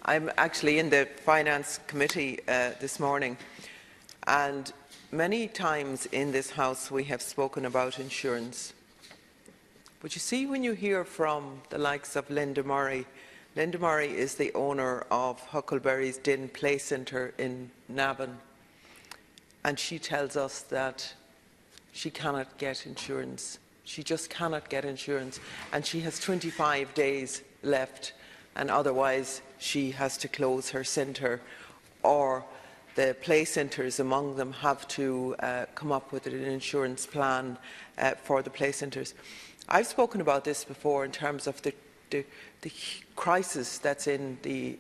I'm actually in the Finance Committee this morning, and many times in this House we have spoken about insurance. But you see, when you hear from the likes of Linda Murray is the owner of Huckleberry's Din Play Centre in Navan, and she tells us that she cannot get insurance. She just cannot get insurance, and she has 25 days left, and otherwise she has to close her centre, or the play centres among them have to come up with an insurance plan for the play centres. I've spoken about this before in terms of the crisis that's in the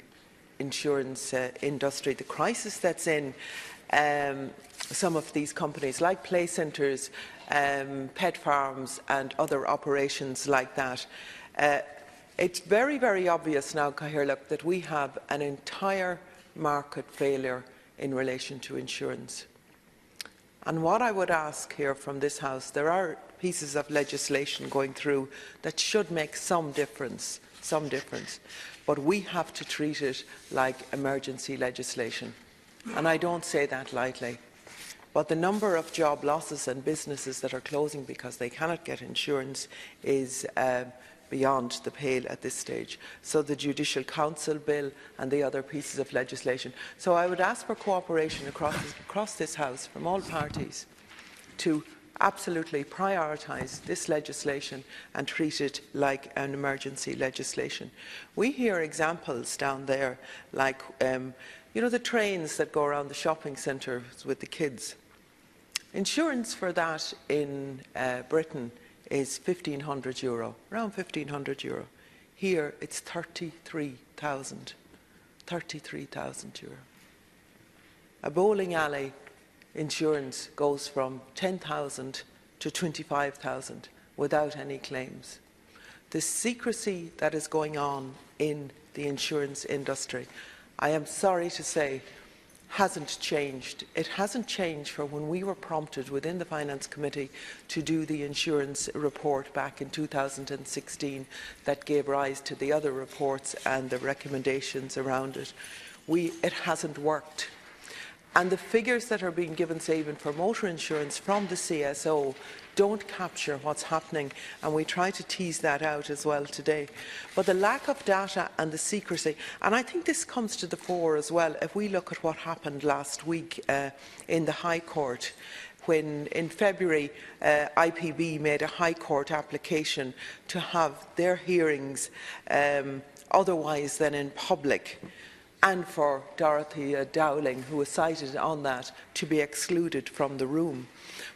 insurance industry, the crisis that's in some of these companies like play centres, pet farms and other operations like that. It's very, very obvious now, Cathaoirleach, that we have an entire market failure in relation to insurance. And what I would ask here from this House, there are pieces of legislation going through that should make some difference, but we have to treat it like emergency legislation. And I don't say that lightly. But the number of job losses and businesses that are closing because they cannot get insurance is beyond the pale at this stage. So the Judicial Council bill and the other pieces of legislation. So I would ask for cooperation across this House from all parties to absolutely prioritise this legislation and treat it like an emergency legislation. We hear examples down there like you know, the trains that go around the shopping centres with the kids. Insurance for that in Britain is €1,500, around €1,500. Here it's €33,000. A bowling alley insurance goes from 10,000 to 25,000 without any claims. The secrecy that is going on in the insurance industry, I am sorry to say, hasn't changed. It hasn't changed for when we were prompted within the Finance Committee to do the insurance report back in 2016 that gave rise to the other reports and the recommendations around it. It hasn't worked. And the figures that are being given, say even for motor insurance from the CSO, don't capture what's happening, and we try to tease that out as well today. But the lack of data and the secrecy, and I think this comes to the fore as well if we look at what happened last week in the High Court, when in February IPB made a High Court application to have their hearings otherwise than in public, and for Dorothy Dowling, who was cited on that, to be excluded from the room.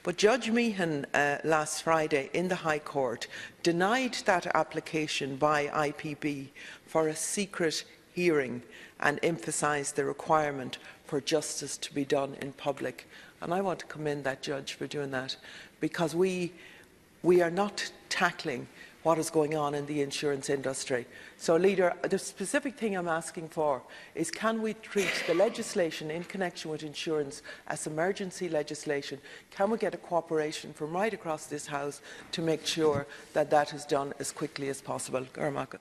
But Judge Meehan last Friday in the High Court denied that application by IPB for a secret hearing and emphasised the requirement for justice to be done in public. And I want to commend that judge for doing that, because we are not tackling what is going on in the insurance industry. So, Leader, the specific thing I'm asking for is, can we treat the legislation in connection with insurance as emergency legislation? Can we get a cooperation from right across this House to make sure that that is done as quickly as possible? Garmagat.